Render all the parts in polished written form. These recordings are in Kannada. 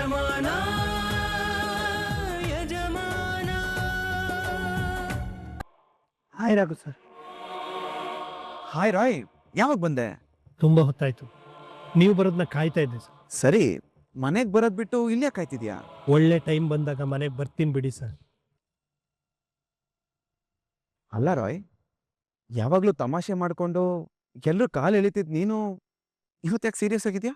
ಯಜಮಾನ ಯಜಮಾನ. Hi Raghu sir. Hi Rai, ಯಾವಾಗ ಬಂದೆ? ತುಂಬಾ ಹೊತ್ತಾಯ್ತು. ನೀವು ಬರೋದನ್ನ ಕಾಯ್ತಾ ಇದ್ದೆ ಸರ್. ಸರಿ, ಮನೆಗೆ ಬರೋದ್ ಬಿಟ್ಟು ಇಲ್ಲೇ ಕಾಯ್ತಿದ್ಯಾ? ಒಳ್ಳೆ ಟೈಮ್ ಬಂದಾಗ ಮನೆಗೆ ಬರ್ತೀನಿ ಬಿಡಿ ಸರ್. ಅಲ್ಲ ರಾಯ್, ಯಾವಾಗ್ಲೂ ತಮಾಷೆ ಮಾಡ್ಕೊಂಡು ಎಲ್ಲರೂ ಕಾಲು ಎಳಿತಿದ್ ನೀನು ಇವತ್ತ್ಯಾಕೆ ಸೀರಿಯಸ್ ಆಗಿದ್ಯಾ?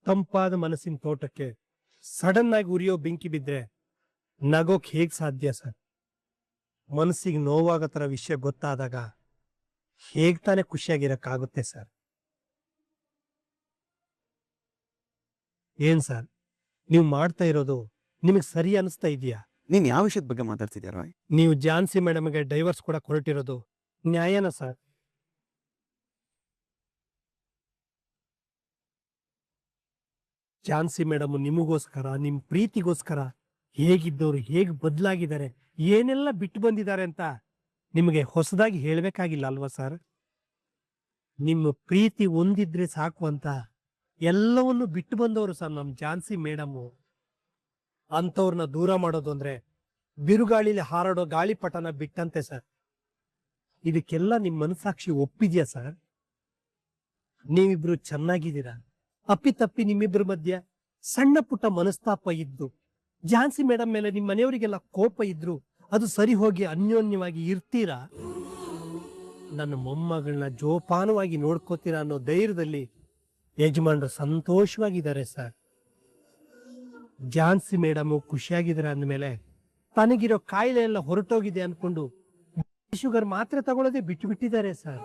ತಂಪಾದ ಮನಸ್ಸಿನ ತೋಟಕ್ಕೆ ಸಡನ್ ಆಗಿ ಉರಿಯೋ ಬೆಂಕಿ ಬಿದ್ರೆ ನಗೋಕ್ ಹೇಗ್ ಸಾಧ್ಯ ಸರ್? ಮನಸ್ಸಿಗೆ ನೋವಾಗೋ ಥರ ವಿಷಯ ಗೊತ್ತಾದಾಗ ಹೇಗ್ ತಾನೇ ಖುಷಿಯಾಗಿರಕ್ಕಾಗುತ್ತೆ ಸರ್? ಏನ್ ಸರ್ ನೀವು ಮಾಡ್ತಾ ಇರೋದು ನಿಮಗೆ ಸರಿ ಅನಿಸ್ತಾ ಇದೆಯಾ? ನೀನ್ ಯಾವ ವಿಷಯದ ಬಗ್ಗೆ ಮಾತಾಡ್ತಿದ್ಯಾ ರಾಯ್? ನೀವು ಝಾನ್ಸಿ ಮೇಡಮ್ಗೆ ಡೈವರ್ಸ್ ಕೂಡ ಹೊರಟಿರೋದು ನ್ಯಾಯನ ಸರ್? ಝಾನ್ಸಿ ಮೇಡಮ್ ನಿಮಗೋಸ್ಕರ, ನಿಮ್ ಪ್ರೀತಿಗೋಸ್ಕರ ಹೇಗಿದ್ದವ್ರು ಹೇಗ್ ಬದಲಾಗಿದ್ದಾರೆ, ಏನೆಲ್ಲ ಬಿಟ್ಟು ಬಂದಿದ್ದಾರೆ ಅಂತ ನಿಮಗೆ ಹೊಸದಾಗಿ ಹೇಳ್ಬೇಕಾಗಿಲ್ಲ ಅಲ್ವಾ ಸರ್? ನಿಮ್ಮ ಪ್ರೀತಿ ಒಂದಿದ್ರೆ ಸಾಕು ಅಂತ ಎಲ್ಲವನ್ನು ಬಿಟ್ಟು ಬಂದವರು ಸರ್ ನಮ್ ಝಾನ್ಸಿ ಮೇಡಮ್ಮು. ಅಂಥವ್ರನ್ನ ದೂರ ಮಾಡೋದು ಅಂದ್ರೆ ಬಿರುಗಾಳಿಲಿ ಹಾರಾಡೋ ಗಾಳಿಪಟನ ಬಿಟ್ಟಂತೆ ಸರ್. ಇದಕ್ಕೆಲ್ಲ ನಿಮ್ ಮನಸಾಕ್ಷಿ ಒಪ್ಪಿದ್ಯಾ ಸರ್? ನೀವಿಬ್ರು ಚೆನ್ನಾಗಿದ್ದೀರಾ? ಅಪ್ಪಿತಪ್ಪಿ ನಿಮ್ಮಿಬ್ರ ಮಧ್ಯ ಸಣ್ಣ ಪುಟ್ಟ ಮನಸ್ತಾಪ ಇದ್ದು, ಝಾನ್ಸಿ ಮೇಡಮ್ ಮೇಲೆ ನಿಮ್ಮ ಮನೆಯವರಿಗೆಲ್ಲ ಕೋಪ ಇದ್ರು ಅದು ಸರಿ ಹೋಗಿ ಅನ್ಯೋನ್ಯವಾಗಿ ಇರ್ತೀರಾ? ನನ್ನ ಮೊಮ್ಮಗಳನ್ನ ಜೋಪಾನವಾಗಿ ನೋಡ್ಕೋತೀರಾ ಅನ್ನೋ ಧೈರ್ಯದಲ್ಲಿ ಯಜಮಾನ್ರು ಸಂತೋಷವಾಗಿದ್ದಾರೆ ಸರ್. ಝಾನ್ಸಿ ಮೇಡಮ್ ಖುಷಿಯಾಗಿದ್ದಾರೆ ಅಂದಮೇಲೆ ತನಗಿರೋ ಕಾಯಿಲೆ ಎಲ್ಲ ಹೊರಟೋಗಿದೆ ಅನ್ಕೊಂಡು ಶುಗರ್ ಮಾತ್ರೆ ತಗೊಳ್ಳೋದೇ ಬಿಟ್ಟು ಬಿಟ್ಟಿದ್ದಾರೆ ಸರ್.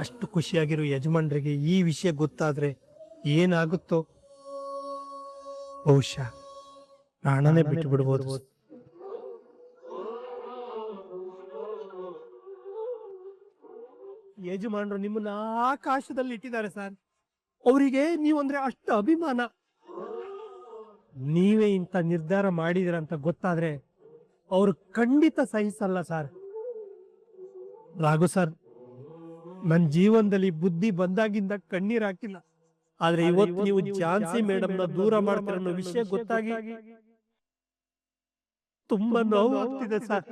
ಅಷ್ಟು ಖುಷಿಯಾಗಿರೋ ಯಜಮಾನ್ರಿಗೆ ಈ ವಿಷಯ ಗೊತ್ತಾದ್ರೆ ಏನಾಗುತ್ತೋ? ಬಹುಶಃ ಪ್ರಾಣನೇ ಬಿಟ್ಟು ಬಿಡ್ಬೋದು. ಯಜಮಾನ್ರು ನಿಮ್ಮನ್ನ ಆಕಾಶದಲ್ಲಿ ಇಟ್ಟಿದ್ದಾರೆ ಸರ್. ಅವರಿಗೆ ನೀವಂದ್ರೆ ಅಷ್ಟು ಅಭಿಮಾನ. ನೀವೇ ಇಂಥ ನಿರ್ಧಾರ ಮಾಡಿದಿರ ಅಂತ ಗೊತ್ತಾದ್ರೆ ಅವ್ರು ಖಂಡಿತ ಸಹಿಸಲ್ಲ ಸರ್. ರಾಘು ಸರ್, ನನ್ನ ಜೀವನದಲ್ಲಿ ಬುದ್ಧಿ ಬಂದಾಗಿಂದ ಕಣ್ಣೀರ್ ಹಾಕಿಲ್ಲ. ಆದ್ರೆ ಇವತ್ತು ನೀವು ಝಾನ್ಸಿ ಮೇಡಮ್ನ ದೂರ ಮಾಡ್ತೀರ ಅನ್ನೋ ವಿಷಯ ಗೊತ್ತಾಗಿ ತುಂಬಾ ನೋವು ಆಗ್ತಿದೆ ಸರ್.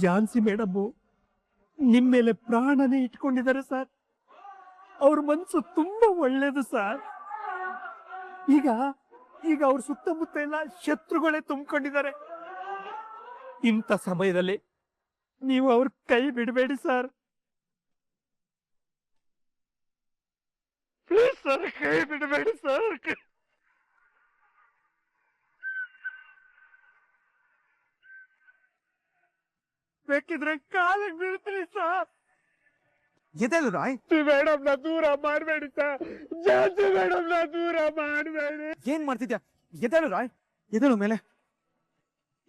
ಝಾನ್ಸಿ ಮೇಡಮ್ ನಿಮ್ ಮೇಲೆ ಪ್ರಾಣನೇ ಇಟ್ಕೊಂಡಿದ್ದಾರೆ ಸರ್. ಅವ್ರ ಮನ್ಸು ತುಂಬಾ ಒಳ್ಳೇದು ಸರ್. ಈಗ ಈಗ ಅವ್ರ ಸುತ್ತಮುತ್ತ ಎಲ್ಲ ಶತ್ರುಗಳೇ ತುಂಬಿಕೊಂಡಿದ್ದಾರೆ. ಇಂಥ ಸಮಯದಲ್ಲಿ ನೀವು ಅವ್ರ ಕೈ ಬಿಡಬೇಡಿ ಸರ್. ಪ್ಲೀಸ್ ಸರ್, ಕೈ ಬಿಡಬೇಡಿ ಸರ್. ಬೇಕಿದ್ರೆ ಕಾಲಿಗೆ ಬೀಳ್ತೀನಿ ಸರ್. ಎದೇಳು ರಾಯ್? ಮೇಡಮ್ ನ ದೂರ ಮಾಡಬೇಡಿ ಸರ್. ಝಾನ್ಸಿ ಮೇಡಮ್ ನ ದೂರ ಮಾಡಬೇಡಿ. ಏನ್ ಮಾಡ್ತಿದ್ಯಾ? ಎದೇಳು ರಾಯ್, ಎದೇಳು ಮೇಲೆ.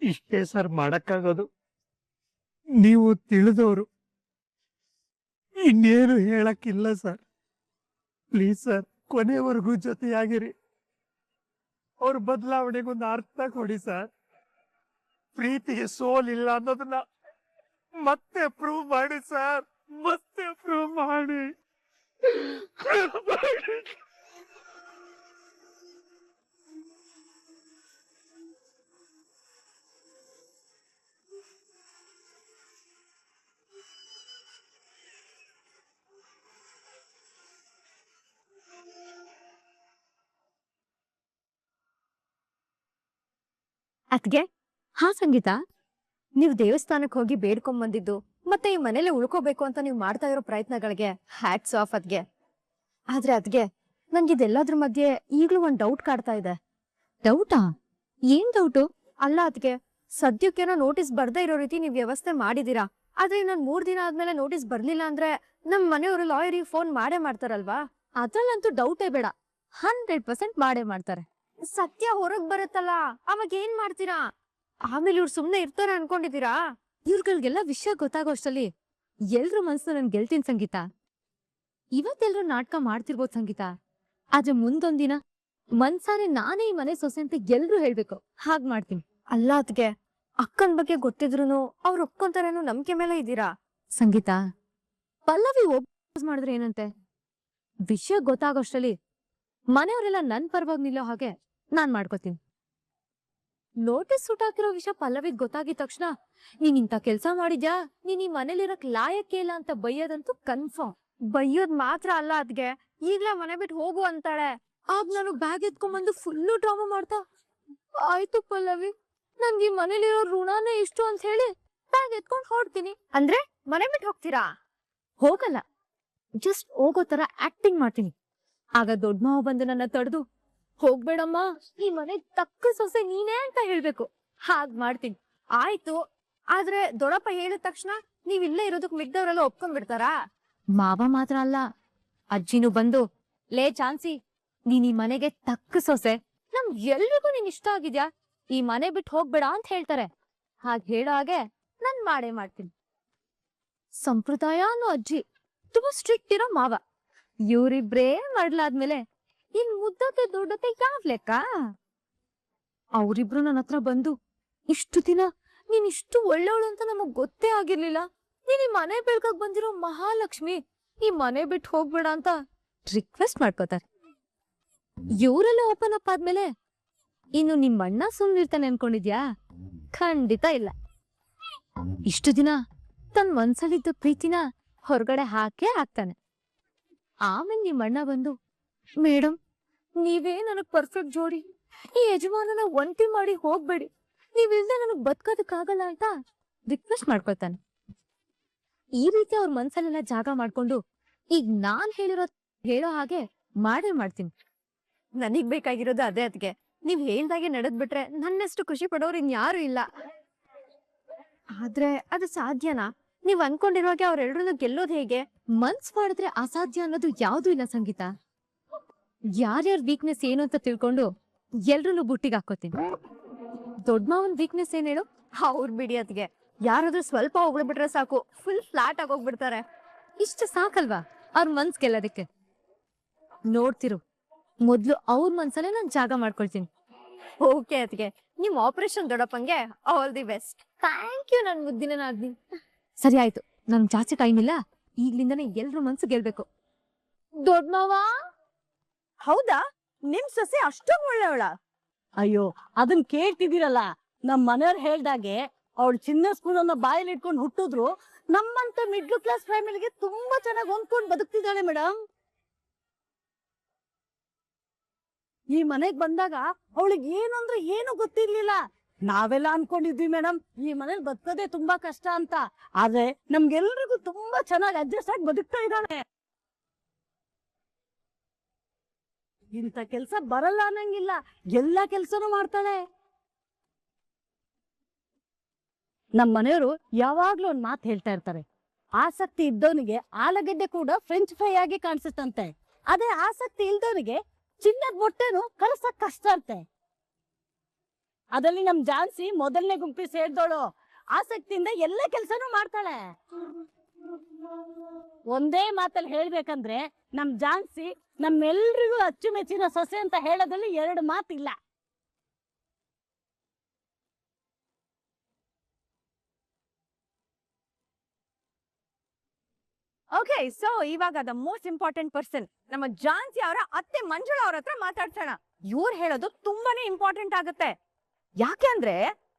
ಇಷ್ಟೇ ಸರ್ ಮಾಡಕ್ಕಾಗೋದು. ನೀವು ತಿಳಿದವರು, ಇನ್ನೇನು ಹೇಳಕ್ಕಿಲ್ಲ ಸರ್. ಪ್ಲೀಸ್ ಸರ್, ಕೊನೆವರೆಗೂ ಜೊತೆಯಾಗಿರಿ. ಅವ್ರ ಬದಲಾವಣೆಗೊಂದು ಅರ್ಥ ಕೊಡಿ ಸರ್. ಪ್ರೀತಿಗೆ ಸೋಲಿಲ್ಲ ಅನ್ನೋದನ್ನ ಮತ್ತೆ ಪ್ರೂವ್ ಮಾಡಿ ಸರ್. ಮತ್ತೆ ಪ್ರೂವ್ ಮಾಡಿ. ಅತ್ಗೆ, ಹಾ ಸಂಗೀತ, ನೀವು ದೇವಸ್ಥಾನಕ್ಕೆ ಹೋಗಿ ಬೇಡ್ಕೊಂಡ್ ಬಂದಿದ್ದು ಮತ್ತೆ ಈ ಮನೇಲಿ ಉಳ್ಕೋಬೇಕು ಅಂತ ನೀವು ಮಾಡ್ತಾ ಇರೋ ಪ್ರಯತ್ನಗಳಿಗೆ ಹ್ಯಾಟ್ಸ್ ಆಫ್ ಅದ್ಗೆ. ಆದ್ರೆ ಅದ್ಗೆ, ನನ್ಗಿದೆಲ್ಲದ್ರ ಮಧ್ಯೆ ಈಗ್ಲೂ ಒಂದ್ ಡೌಟ್ ಕಾಡ್ತಾ ಇದೆ. ಡೌಟಾ? ಏನ್ ಡೌಟು? ಅಲ್ಲ ಅದ್ಗೆ, ಸದ್ಯಕ್ಕೇನೋ ನೋಟಿಸ್ ಬರ್ದೇ ಇರೋ ರೀತಿ ನೀವ್ ವ್ಯವಸ್ಥೆ ಮಾಡಿದೀರಾ. ಆದ್ರೆ ಇನ್ನೊಂದ್ 3 ದಿನ ಆದ್ಮೇಲೆ ನೋಟಿಸ್ ಬರ್ಲಿಲ್ಲ ಅಂದ್ರೆ ನಮ್ ಮನೆಯವರು ಲಾಯರಿಗೆ ಫೋನ್ ಮಾಡೇ ಮಾಡ್ತಾರಲ್ವಾ? ಅದ್ರಲ್ಲಂತೂ ಡೌಟೇ ಬೇಡ, 100% ಮಾಡೇ ಮಾಡ್ತಾರೆ. ಸತ್ಯ ಹೊರಗ್ ಬರುತ್ತಲ್ಲ, ಅವಾಗ ಏನ್ ಮಾಡ್ತೀರಾ? ಆಮೇಲೆ ಇವ್ರು ಸುಮ್ನೆ ಇರ್ತಾರೆ ಅನ್ಕೊಂಡಿದೀರಾ? ಇವ್ರಗಳಿಗೆಲ್ಲ ವಿಷಯ ಗೊತ್ತಾಗೋಷ್ಟಲ್ಲಿ ಎಲ್ರು ಮನ್ಸು ನನ್ ಗೆಲ್ತೀನಿ ಸಂಗೀತ. ಇವತ್ತೆಲ್ರು ನಾಟಕ ಮಾಡ್ತಿರ್ಬೋದು ಸಂಗೀತ, ಆದ್ರೆ ಮುಂದೊಂದಿನ ಮನ್ಸಾನೆ ನಾನೇ ಈ ಮನೆ ಸೊಸೆ ಅಂತ ಎಲ್ರು ಹೇಳ್ಬೇಕು. ಹಾಗ್ ಮಾಡ್ತೀನಿ. ಅಲ್ಲ ಅದ್ಗೆ, ಅಕ್ಕನ್ ಬಗ್ಗೆ ಗೊತ್ತಿದ್ರು ಅವ್ರು ಒಪ್ಕೊಂತಾರೇನೋ ನಂಬಿಕೆ ಮೇಲೆ ಇದ್ದೀರಾ. ಸಂಗೀತ, ಪಲ್ಲವಿ ಮಾಡಿದ್ರೆ ಏನಂತೆ? ವಿಷಯ ಗೊತ್ತಾಗೋಷ್ಟರಲ್ಲಿ ಮನೆಯವರೆಲ್ಲ ನನ್ ಪರವಾಗಿ ನಿಲ್ಲೋ ಹಾಗೆ ನಾನ್ ಮಾಡ್ಕೋತೀನಿ. ನೋಟಿಸ್ ಸುಟ್ಟಾಕಿರೋ ವಿಷಯ ಪಲ್ಲವಿಗ್ ಗೊತ್ತಾಗಿದ ತಕ್ಷಣ ನೀನ್ ಇಂಥ ಕೆಲ್ಸ ಮಾಡಿದ್ಯಾ, ನೀನ್ ಈ ಮನೇಲಿರಕ್ ಲಾಯಕ್ಕೆ ಇಲ್ಲ ಅಂತ ಬೈಯೋದಂತೂ ಕನ್ಫರ್ಮ್. ಬೈಯೋದ್ ಮಾತ್ರ ಅಲ್ಲ ಅದ್ಗೆ, ಈಗ್ಲೇ ಮನೆ ಬಿಟ್ಟು ಹೋಗು ಅಂತಾಳೆ. ಆಗ ನಾನು ಬ್ಯಾಗ್ ಎತ್ಕೊಂಡ್ಬಂದು ಫುಲ್ಲು ಡ್ರಾಮಾ ಮಾಡ್ತಾ, ಆಯ್ತು ಪಲ್ಲವಿ, ನನ್ಗೆ ಈ ಮನೇಲಿರೋ ಋಣನೇ ಇಷ್ಟು ಅಂತ ಹೇಳಿ ಬ್ಯಾಗ್ ಎತ್ಕೊಂಡ್ ಹೊಡ್ತೀನಿ. ಅಂದ್ರೆ ಮನೆ ಬಿಟ್ಟು ಹೋಗ್ತೀರಾ? ಹೋಗಲ್ಲ, ಜಸ್ಟ್ ಹೋಗೋ ತರ ಆಕ್ಟಿಂಗ್ ಮಾಡ್ತೀನಿ. ಆಗ ದೊಡ್ಡ ಮಾವ ಬಂದು ನನ್ನ ತಡೆದು, ಹೋಗ್ಬೇಡಮ್ಮ, ಈ ಮನೆ ತಕ್ಕ ಸೊಸೆ ನೀನೇ ಅಂತ ಹೇಳ್ಬೇಕು. ಹಾಗ್ ಮಾಡ್ತೀನಿ. ಆಯ್ತು, ಆದ್ರೆ ದೊಡ್ಡಪ್ಪ ಹೇಳಿದ ತಕ್ಷಣ ನೀವ್ ಇಲ್ಲೇ ಇರೋದಕ್ ಮಿಗ್ದವ್ರೆಲ್ಲ ಒಪ್ಕೊಂಡ್ಬಿಡ್ತಾರಾ? ಮಾವ ಮಾತ್ರ ಅಲ್ಲ, ಅಜ್ಜಿನೂ ಬಂದು, ಲೇ ಚಾನ್ಸಿ, ನೀನ್ ಈ ಮನೆಗೆ ತಕ್ಕ ಸೊಸೆ, ನಮ್ ಎಲ್ರಿಗೂ ನೀನ್ ಇಷ್ಟ ಆಗಿದ್ಯಾ, ಈ ಮನೆ ಬಿಟ್ಟು ಹೋಗ್ಬೇಡ ಅಂತ ಹೇಳ್ತಾರೆ. ಹಾಗ್ ಹೇಳೋ ಹಾಗೆ ನಾನ್ ಮಾಡೇ ಮಾಡ್ತೀನಿ. ಸಂಪ್ರದಾಯ ಅನ್ನೋ ಅಜ್ಜಿ, ತುಂಬಾ ಸ್ಟ್ರಿಕ್ಟ್ ಇರೋ ಮಾವ, ಇವ್ರಿಬ್ರೇ ಮಾಡ್ಲಾದ್ಮೇಲೆ ಇನ್ ಮುದ್ದತೆ ದೊಡ್ಡತೆ ಯಾವ್ ಲೆಕ್ಕ? ಅವ್ರಿಬ್ರು ನನ್ನ ಹತ್ರ ಬಂದು, ಇಷ್ಟು ದಿನ ನೀನ್ ಇಷ್ಟು ಒಳ್ಳೆವಳು ಅಂತ ನಮಗ್ ಗೊತ್ತೇ ಆಗಿರ್ಲಿಲ್ಲ, ನೀನ್ ಈ ಮನೆ ಬೆಳ್ಕಕ್ ಬಂದಿರೋ ಮಹಾಲಕ್ಷ್ಮಿ, ಈ ಮನೆ ಬಿಟ್ಟು ಹೋಗ್ಬೇಡ ಅಂತ ರಿಕ್ವೆಸ್ಟ್ ಮಾಡ್ಕೋತಾರೆ. ಇವರೆಲ್ಲ ಓಪನ್ ಅಪ್ ಆದ್ಮೇಲೆ ಇನ್ನು ನಿಮ್ ಅಣ್ಣ ಸುಮ್ನಿರ್ತಾನೆ ಅನ್ಕೊಂಡಿದ್ಯಾ? ಖಂಡಿತ ಇಲ್ಲ. ಇಷ್ಟು ದಿನ ತನ್ ಮನ್ಸಲ್ಲಿದ್ದ ಪ್ರೀತಿನ ಹೊರಗಡೆ ಹಾಕೇ ಹಾಕ್ತಾನೆ. ಆಮೇಲೆ ನಿಮ್ ಅಣ್ಣ ಬಂದು, ಮೇಡಮ್, ನೀವೇ ನನಗ್ ಪರ್ಫೆಕ್ಟ್ ಜೋಡಿ, ಈ ಯಜಮಾನನ ಒಂಟಿ ಮಾಡಿ ಹೋಗ್ಬೇಡಿ, ನೀವಿಲ್ದೆ ನನಗ್ ಬದುಕೋದಕ್ಕಾಗಲ್ಲ ಅಂತ ರಿಕ್ವೆಸ್ಟ್ ಮಾಡ್ಕೊಳ್ತಾನೆ. ಈ ರೀತಿ ಅವ್ರ ಮನ್ಸಲ್ಲೆಲ್ಲ ಜಾಗ ಮಾಡ್ಕೊಂಡು ಈಗ ನಾನ್ ಹೇಳೋ ಹಾಗೆ ಮಾಡೇ ಮಾಡ್ತೀನಿ. ನನಗ್ ಬೇಕಾಗಿರೋದು ಅದೇ. ಅದ್ಗೆ ನೀವ್ ಹೇಳ್ದಾಗೆ ನಡೆದ್ಬಿಟ್ರೆ ನನ್ನಷ್ಟು ಖುಷಿ ಪಡೋರು ಇನ್ಯಾರು ಇಲ್ಲ. ಆದ್ರೆ ಅದು ಸಾಧ್ಯನಾ? ನೀವ್ ಅನ್ಕೊಂಡಿರೋಗೆ ಅವ್ರೆಲ್ರನ್ನೂ ಗೆಲ್ಲೋದ್ ಹೇಗೆ? ಮನ್ಸ್ ಮಾಡಿದ್ರೆ ಅಸಾಧ್ಯ ಅನ್ನೋದು ಯಾವ್ದೂ ಇಲ್ಲ ಸಂಗೀತ. ಯಾರ್ಯಾರ ವೀಕ್ನೆಸ್ ಏನು ಅಂತ ತಿಳ್ಕೊಂಡು ಎಲ್ರನ್ನೂ ಬುಟ್ಟಿಗೆ ಹಾಕೋತೀನಿ. ದೊಡ್ಡ ಮಾವನ್ ವೀಕ್ನೆಸ್ ಏನ್ ಹೇಳು? ಅವ್ರ ಬಿಡಿ, ಅದ್ಗೆ ಯಾರಾದ್ರೂ ಸ್ವಲ್ಪ ಹೋಗ್ಬಿಟ್ರೆ ಸಾಕು, ಫುಲ್ ಫ್ಲಾಟ್ ಆಗೋಗ್ಬಿಡ್ತಾರೆ. ಇಷ್ಟ ಸಾಕಲ್ವಾ ಅವ್ರ ಮನ್ಸ್ ಗೆಲ್ಲೋದಕ್ಕೆ? ನೋಡ್ತಿರು, ಮೊದ್ಲು ಅವ್ರ ಮನ್ಸಲ್ಲೇ ನಾನ್ ಜಾಗ ಮಾಡ್ಕೊಳ್ತೀನಿ. ಓಕೆ ಅದ್ಗೆ, ನಿಮ್ ಆಪರೇಷನ್ ದೊಡ್ಡಪ್ಪಂಗೆ all the best. Thank you ನನ್ ಮುದ್ದಿನ ನಾದ್ನಿ. ಸರಿ ಆಯ್ತು, ನನ್ ಜಾಸ್ತಿ ಟೈಮ್ ಇಲ್ಲ, ಈಗ್ಲಿಂದಾನೇ ಎಲ್ರ ಮನ್ಸು ಗೆಲ್ಬೇಕು. ದೊಡ್ಡ ಮಾವ, ಹೌದಾ? ನಿಮ್ ಸೊಸೆ ಅಷ್ಟೊಂದ್ ಒಳ್ಳೆಯವಳ? ಅಯ್ಯೋ, ಅದನ್ ಕೇಳ್ತಿದ್ದೀರಲ್ಲ, ನಮ್ ಮನೆಯವ್ರು ಹೇಳ್ದಾಗೆ ಅವಳು ಚಿನ್ನ ಸ್ಪೂನ್ ಅನ್ನ ಬಾಯಲ್ಲಿ ಇಟ್ಕೊಂಡು ಹುಟ್ಟಿದ್ರು ನಮ್ಮಂತ ಮಿಡ್ಲ್ ಕ್ಲಾಸ್ ಫ್ಯಾಮಿಲಿಗೆ ತುಂಬಾ ಚೆನ್ನಾಗಿ ಹೊಂದ್ಕೊಂಡು ಬದುಕ್ತಿದ್ದಾಳೆ ಮೇಡಮ್. ಈ ಮನೆಗ್ ಬಂದಾಗ ಅವಳಿಗೆ ಏನು ಅಂದ್ರೆ ಏನು ಗೊತ್ತಿರ್ಲಿಲ್ಲ. ನಾವೆಲ್ಲ ಅನ್ಕೊಂಡಿದ್ವಿ ಮೇಡಮ್, ಈ ಮನೇಲಿ ಬದುಕೋದೇ ತುಂಬಾ ಕಷ್ಟ ಅಂತ. ಆದ್ರೆ ನಮ್ಗೆಲ್ರಿಗೂ ತುಂಬಾ ಚೆನ್ನಾಗಿ ಅಡ್ಜಸ್ಟ್ ಆಗಿ ಬದುಕ್ತಾ ಇದ್ದಾಳೆ. ಇಂಥ ಕೆಲ್ಸ ಬರಲ್ಲ ಅನ್ನಂಗಿಲ್ಲ, ಎಲ್ಲಾ ಕೆಲ್ಸನೂ ಮಾಡ್ತಾಳೆ. ನಮ್ ಮನೆಯವರು ಯಾವಾಗ್ಲೂ ಒಂದ್ ಮಾತು ಹೇಳ್ತಾ ಇರ್ತಾರೆ, ಆಸಕ್ತಿ ಇದ್ದವನಿಗೆ ಆಲೂಗಡ್ಡೆ ಕೂಡ ಫ್ರೆಂಚ್ ಫ್ರೈ ಆಗಿ ಕಾಣಿಸುತ್ತಂತೆ, ಅದೇ ಆಸಕ್ತಿ ಇಲ್ದವನಿಗೆ ಚಿನ್ನದ ಮೊಟ್ಟೆನು ಕಳ್ಸಕ್ ಕಷ್ಟ ಅಂತೆ. ಅದ್ರಲ್ಲಿ ನಮ್ ಜಾನ್ಸಿ ಮೊದಲನೇ ಗುಂಪಿ ಸೇರ್ದೋಳು, ಆಸಕ್ತಿಯಿಂದ ಎಲ್ಲ ಕೆಲ್ಸನೂ ಮಾಡ್ತಾಳೆ. ಒಂದೇ ಮಾತಲ್ಲಿ ಹೇಳ್ಬೇಕಂದ್ರೆ ನಮ್ ಜಾನ್ಸಿ ನಮ್ಮೆಲ್ರಿಗೂ ಅಚ್ಚುಮೆಚ್ಚಿನ ಸೊಸೆ ಅಂತ ಹೇಳೋದ್ರಲ್ಲಿ ಎರಡು ಮಾತಿಲ್ಲ. ಓಕೆ, ಸೊ ಇವಾಗ ದ ಮೋಸ್ಟ್ ಇಂಪಾರ್ಟೆಂಟ್ ಪರ್ಸನ್ ನಮ್ಮ ಜಾನ್ಸಿ ಅವರ ಅತ್ತೆ ಮಂಜುಳಾ ಅವ್ರ ಹತ್ರ ಮಾತಾಡ್ಸೋಣ. ಇವ್ರು ಹೇಳೋದು ತುಂಬಾನೇ ಇಂಪಾರ್ಟೆಂಟ್ ಆಗುತ್ತೆ. ಯಾಕೆ ಅಂದ್ರೆ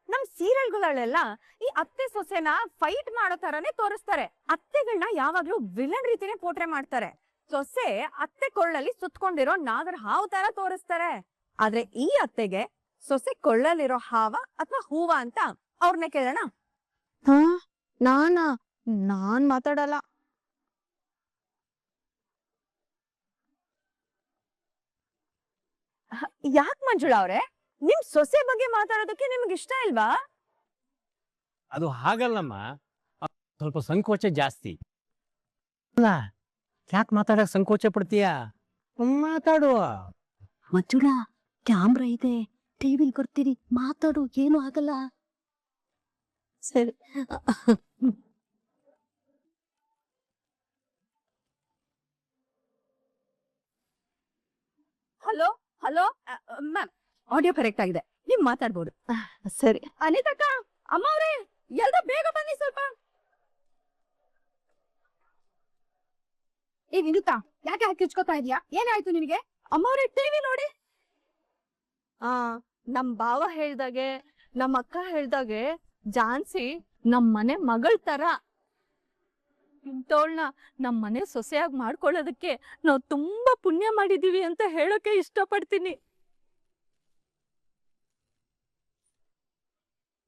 ನಮ್ ಸೀರಿಯಲ್ಗಳೆಲ್ಲ ಈ ಅತ್ತೆ ಸೊಸೆನ ಫೈಟ್ ಮಾಡೋ ತರಾನೇ ತೋರಿಸ್ತಾರೆ. ಅತ್ತೆಗಳನ್ನ ಯಾವಾಗ್ಲೂ ವಿಲನ್ ರೀತಿನೇ ಪೋಟ್ರೆ ಮಾಡ್ತಾರೆ. ಸೊಸೆ ಅತ್ತೆ ಕೊಳ್ಳಲ್ಲಿ ಸುತ್ಕೊಂಡಿರೋ ನಾಗರ ಹಾವು ತರ ತೋರಿಸ್ತಾರೆ. ಆದ್ರೆ ಈ ಅತ್ತೆಗೆ ಸೊಸೆ ಕೊಳ್ಳಲ್ಲಿರೋ ಹಾವ ಅಥವಾ ಹೂವ ಅಂತ ಅವ್ರನ್ನ ಕೇಳೋಣ. ನಾನ್ ಮಾತಾಡಲ್ಲ. ಯಾಕೆ ಮಂಜುಳಾ ಅವ್ರೆ, ನಿಮ್ ಸೊಸೆ ಬಗ್ಗೆ ಮಾತಾಡೋದಕ್ಕೆ ನಿಮ್ಗೆ ಇಷ್ಟ ಇಲ್ವಾ? ಅದು ಹಾಗಲ್ಲಮ್ಮ, ಸ್ವಲ್ಪ ಸಂಕೋಚ ಜಾಸ್ತಿ. ಅಲ್ಲ, ಯಾಕೆ ಮಾತಾಡಕ್ ಸಂಕೋಚ ಪಡ್ತೀಯ? ಮಾತಾಡುವ. ಮಂಜುಳಾ, ಕ್ಯಾಮ್ರಾ ಇದೆ, ಟಿವಿಲ್ ಕೊಡ್ತೀರಿ, ಮಾತಾಡು, ಏನು ಆಗಲ್ಲ. ಸರಿ. Hello hello ma'am, audio correct ಆಗಿದೆ, ನೀವ್ ಮಾತಾಡ್ಬೋದು. ಸರಿ. ಅನಿತಕ್ಕ, ಅಮ್ಮ ಅವ್ರೆ, ಎಲ್ರೂ ಬೇಗ ಬನ್ನಿ ಸ್ವಲ್ಪ. ಈಗ ನಿರುತ್ತಾ ಯಾಕೆ ಹಾಕಿ ಹಚ್ಕೋತಾ ಇದೀಯಾ? ಏನಾಯ್ತು ನಿನಗೆ? ಅಮ್ಮವ್ರೆ ಟಿವಿ ನೋಡಿ. ನಮ್ ಭಾವ ಹೇಳ್ದಾಗೆ, ನಮ್ಮ ಅಕ್ಕ ಹೇಳ್ದಾಗೆ ಜಾನ್ಸಿ ನಮ್ ಮನೆ ಮಗಳ ತರ. ಇಂಥವಳನ್ನ ನಮ್ ಮನೆ ಸೊಸೆಯಾಗಿ ಮಾಡ್ಕೊಳ್ಳೋದಕ್ಕೆ ನಾವು ತುಂಬಾ ಪುಣ್ಯ ಮಾಡಿದೀವಿ ಅಂತ ಹೇಳೋಕೆ ಇಷ್ಟಪಡ್ತೀನಿ.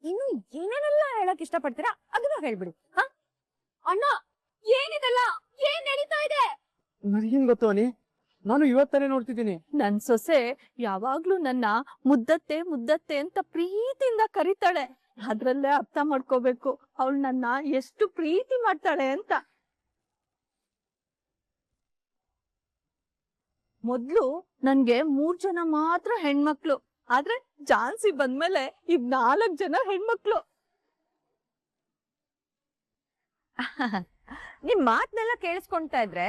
ಇನ್ನು ಏನೇನೆಲ್ಲ ಹೇಳಕ್ ಇಷ್ಟಪಡ್ತೀರಾ ಅದನ್ನ ಹೇಳ್ಬಿಡಿ. ಅಣ್ಣ ಏನಿದೆಲ್ಲ? ಏನ್ ನಡೀತಾ ಇದೆ? ನನಗೇನ್ ಗೊತ್ತು ಅನಿ, ನಾನು ಇವತ್ತಾನೆ ನೋಡ್ತಿದ್ದೀನಿ. ನನ್ ಸೊಸೆ ಯಾವಾಗ್ಲೂ ನನ್ನ ಮುದ್ದತ್ತೆ ಮುದ್ದತ್ತೆ ಅಂತ ಪ್ರೀತಿಯಿಂದ ಕರೀತಾಳೆ. ಅದ್ರಲ್ಲೇ ಅರ್ಥ ಮಾಡ್ಕೋಬೇಕು ಅವಳು ನನ್ನ ಎಷ್ಟು ಪ್ರೀತಿ ಮಾಡ್ತಾಳೆ ಅಂತ. ಮೊದ್ಲು ನನ್ಗೆ 3 ಜನ ಮಾತ್ರ ಹೆಣ್ಮಕ್ಳು, ಆದ್ರೆ ಝಾನ್ಸಿ ಬಂದ್ಮೇಲೆ ಈಗ 4 ಜನ ಹೆಣ್ಮಕ್ಳು. ನಿಮ್ ಮಾತ್ನೆಲ್ಲ ಕೇಳಿಸ್ಕೊಂತಾ ಇದ್ರೆ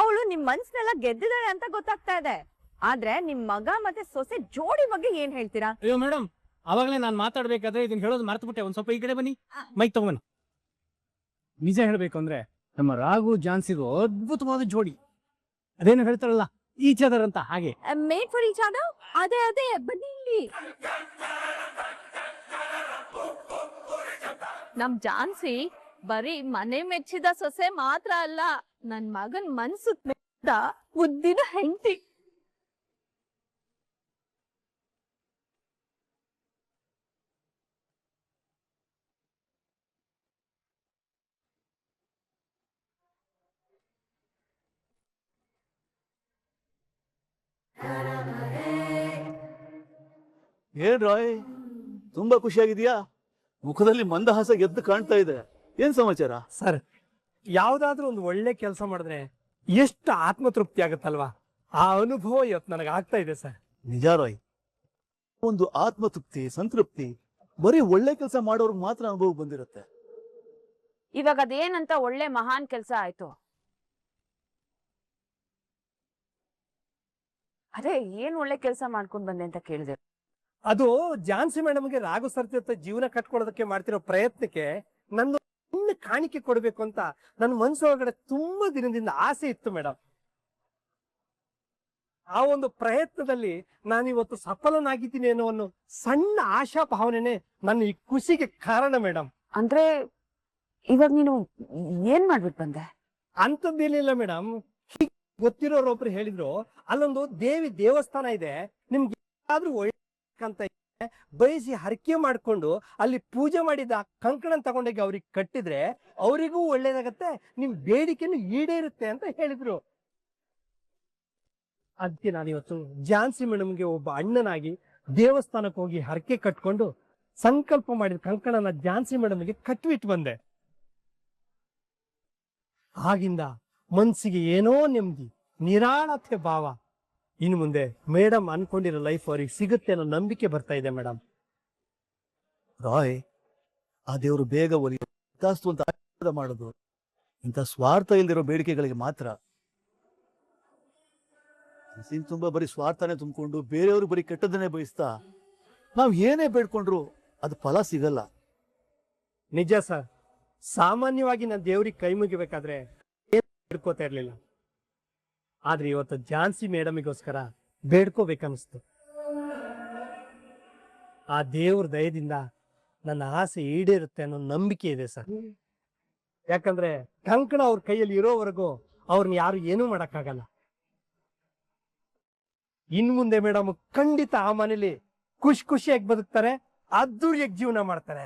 ಅವಳು ನಿಮ್ ಮನ್ಸ್ನೆಲ್ಲ ಗೆದ್ದಿದ್ದಾಳೆ ಅಂತ ಗೊತ್ತಾಗ್ತಾ ಇದೆ. ಆದ್ರೆ ನಿಮ್ ಮಗ ಮತ್ತೆ ಸೊಸೆ ಜೋಡಿ ಬಗ್ಗೆ ಏನ್ ಹೇಳ್ತೀರಾ? ಅಯ್ಯೋ ಮೇಡಮ್, ಅವಾಗಲೇ ನಾನು ಮಾತಾಡ್ಬೇಕಾದ್ರೆ ಇದನ್ನ ಹೇಳೋದು ಮರ್ತು ಒಂದ್ ಸ್ವಲ್ಪ ಈ ಕಡೆ ಬನ್ನಿ, ಮೈಕ್ ತಗೊಂಬನ್ನಿ. ನಿಜ ಹೇಳ್ಬೇಕು ಅಂದ್ರೆ ನಮ್ಮ ರಾಘು ಜಾನ್ಸಿಗೂ ಅದ್ಭುತವಾದ ಜೋಡಿ. ಅದೇನು ಹೇಳ್ತಾರಲ್ಲ ಈಚ್ ಅದರ್ ಅಂತ, ಹಾಗೆ ಮೇಡ್ ಫಾರ್ ಈಚ್ ಅದರ್. ಅದೇ ಅದೇ ಬನ್ನಿ ಇಲ್ಲಿ. ನಮ್ ಜಾನ್ಸಿ ಬರೀ ಮನೆ ಮೆಚ್ಚಿದ ಸೊಸೆ ಮಾತ್ರ ಅಲ್ಲ, ನನ್ ಮಗನ್ ಮನ್ಸು ಮೆಚ್ಚಿದ ಮುದ್ದಿನ ಹೆಂಡತಿ. ಏನ್ ರಾಯ್, ತುಂಬಾ ಖುಷಿಯಾಗಿದ್ಯಾ? ಮುಖದಲ್ಲಿ ಮಂದಹಾಸ ಗೆದ್ದು ಕಾಣ್ತಾ ಇದೆ. ಏನ್ ಸಮಾಚಾರ? ಸರ್, ಯಾವ್ದಾದ್ರೂ ಒಂದು ಒಳ್ಳೆ ಕೆಲಸ ಮಾಡಿದ್ರೆ ಎಷ್ಟು ಆತ್ಮತೃಪ್ತಿ ಆಗುತ್ತಲ್ವಾ, ಆ ಅನುಭವ ಇವತ್ತು ನನಗೆ ಆಗ್ತಾ ಇದೆ ಸರ್. ನಿಜ ರಾಯ್, ಒಂದು ಆತ್ಮತೃಪ್ತಿ ಸಂತೃಪ್ತಿ ಬರೀ ಒಳ್ಳೆ ಕೆಲಸ ಮಾಡೋರ್ಗ್ ಮಾತ್ರ ಅನುಭವ ಬಂದಿರುತ್ತೆ. ಇವಾಗ ಅದೇನಂತ ಒಳ್ಳೆ ಮಹಾನ್ ಕೆಲ್ಸ ಆಯ್ತು? ಅದೇ ಏನ್ ಒಳ್ಳೆ ಕೆಲ್ಸ ಮಾಡ್ಕೊಂಡ್ ಬಂದೆ ಅಂತ ಕೇಳಿದೆ. ಅದು ಝಾನ್ಸಿ ಮೇಡಮ್ಗೆ ರಾಘು ಸರ್ತಿ ಹತ್ರ ಜೀವನ ಕಟ್ಕೊಳ್ಳೋದಕ್ಕೆ ಮಾಡ್ತಿರೋ ಪ್ರಯತ್ನಕ್ಕೆ ನಂದು ಇನ್ನು ಕಾಣಿಕೆ ಕೊಡ್ಬೇಕು ಅಂತ ನನ್ನ ಮನಸ್ಸೊಳಗಡೆ ತುಂಬಾ ದಿನದಿಂದ ಆಸೆ ಇತ್ತು ಮೇಡಮ್. ಆ ಒಂದು ಪ್ರಯತ್ನದಲ್ಲಿ ನಾನಿವತ್ತು ಸಫಲನಾಗಿದ್ದೀನಿ ಅನ್ನೋ ಒಂದು ಸಣ್ಣ ಆಶಾ ಭಾವನೆನೆ ನನ್ನ ಈ ಖುಷಿಗೆ ಕಾರಣ ಮೇಡಮ್. ಅಂದ್ರೆ ಇವಾಗ ನೀನು ಏನ್ ಮಾಡ್ಬಿಟ್ ಬಂದೆ? ಅಂತದ್ದೇನಿಲ್ಲ ಮೇಡಮ್, ಗೊತ್ತಿರೋರೊಬ್ರು ಹೇಳಿದ್ರು, ಅಲ್ಲೊಂದು ದೇವಸ್ಥಾನ ಇದೆ, ನಿಮ್ಗೆ ಯಾರಾದ್ರೂ ಒಳ್ಳೆ ಅಂತ ಬಯಸಿ ಹರಕೆ ಮಾಡ್ಕೊಂಡು ಅಲ್ಲಿ ಪೂಜೆ ಮಾಡಿದ ಕಂಕಣ ತಗೊಂಡೋಗಿ ಅವ್ರಿಗೆ ಕಟ್ಟಿದ್ರೆ ಅವರಿಗೂ ಒಳ್ಳೇದಾಗತ್ತೆ, ನಿಮ್ ಬೇಡಿಕೆನು ಈಡೇರುತ್ತೆ ಅಂತ ಹೇಳಿದ್ರು. ಅದಕ್ಕೆ ನಾನಿವತ್ತು ಝಾನ್ಸಿ ಮೇಡಮ್ಗೆ ಒಬ್ಬ ಅಣ್ಣನಾಗಿ ದೇವಸ್ಥಾನಕ್ಕೆ ಹೋಗಿ ಹರಕೆ ಕಟ್ಕೊಂಡು ಸಂಕಲ್ಪ ಮಾಡಿದ ಕಂಕಣನ ಝಾನ್ಸಿ ಮೇಡಮ್ಗೆ ಕಟ್ಬಿಟ್ಟು ಬಂದೆ. ಆಗಿಂದ ಮನ್ಸಿಗೆ ಏನೋ ನೆಮ್ಮದಿ, ನಿರಾಳತೆ ಭಾವ. ಇನ್ನು ಮುಂದೆ ಮೇಡಮ್ ಅನ್ಕೊಂಡಿರೋ ಲೈಫ್ ಅವ್ರಿಗೆ ಸಿಗುತ್ತೆ ಅನ್ನೋ ನಂಬಿಕೆ ಬರ್ತಾ ಇದೆ ಮೇಡಮ್. ರಾಯ್, ಆ ದೇವರು ಬೇಗ ಒಲಿಯೋ ತಥಾಸ್ತು ಅಂತ ಆಶೀರ್ವಾದ ಮಾಡೋದು ಇಂಥ ಸ್ವಾರ್ಥ ಇಲ್ದಿರೋ ಬೇಡಿಕೆಗಳಿಗೆ ಮಾತ್ರ. ಮನಸ್ಸಿನ ತುಂಬಾ ಬರೀ ಸ್ವಾರ್ಥನೇ ತುಂಬಿಕೊಂಡು ಬೇರೆಯವರು ಬರೀ ಕೆಟ್ಟದನ್ನೇ ಬಯಸ್ತಾ ನಾವ್ ಏನೇ ಬೇಡ್ಕೊಂಡ್ರು ಅದು ಫಲ ಸಿಗಲ್ಲ. ನಿಜ ಸರ್, ಸಾಮಾನ್ಯವಾಗಿ ನಾನು ದೇವ್ರಿಗೆ ಕೈ ಮುಗಿಬೇಕಾದ್ರೆ ಬೇಡ್ಕೋತಾ ಇರ್ಲಿಲ್ಲ. ಆದ್ರೆ ಇವತ್ತು ಝಾನ್ಸಿ ಮೇಡಮಿಗೋಸ್ಕರ ಬೇಡ್ಕೋಬೇಕನ್ನಿಸ್ತು. ಆ ದೇವ್ರ ದಯದಿಂದ ನನ್ನ ಆಸೆ ಈಡೇರುತ್ತೆ ಅನ್ನೋ ನಂಬಿಕೆ ಇದೆ ಸರ್. ಯಾಕಂದ್ರೆ ಕಂಕಣ ಅವ್ರ ಕೈಯಲ್ಲಿ ಇರೋವರೆಗೂ ಅವ್ರನ್ನ ಯಾರು ಏನೂ ಮಾಡಕ್ಕಾಗಲ್ಲ. ಇನ್ ಮುಂದೆ ಮೇಡಮ್ ಖಂಡಿತ ಆ ಮನೇಲಿ ಖುಷಿಯಾಗಿ ಬದುಕ್ತಾರೆ, ಅದ್ದೂರಿಯಾಗಿ ಜೀವನ ಮಾಡ್ತಾರೆ.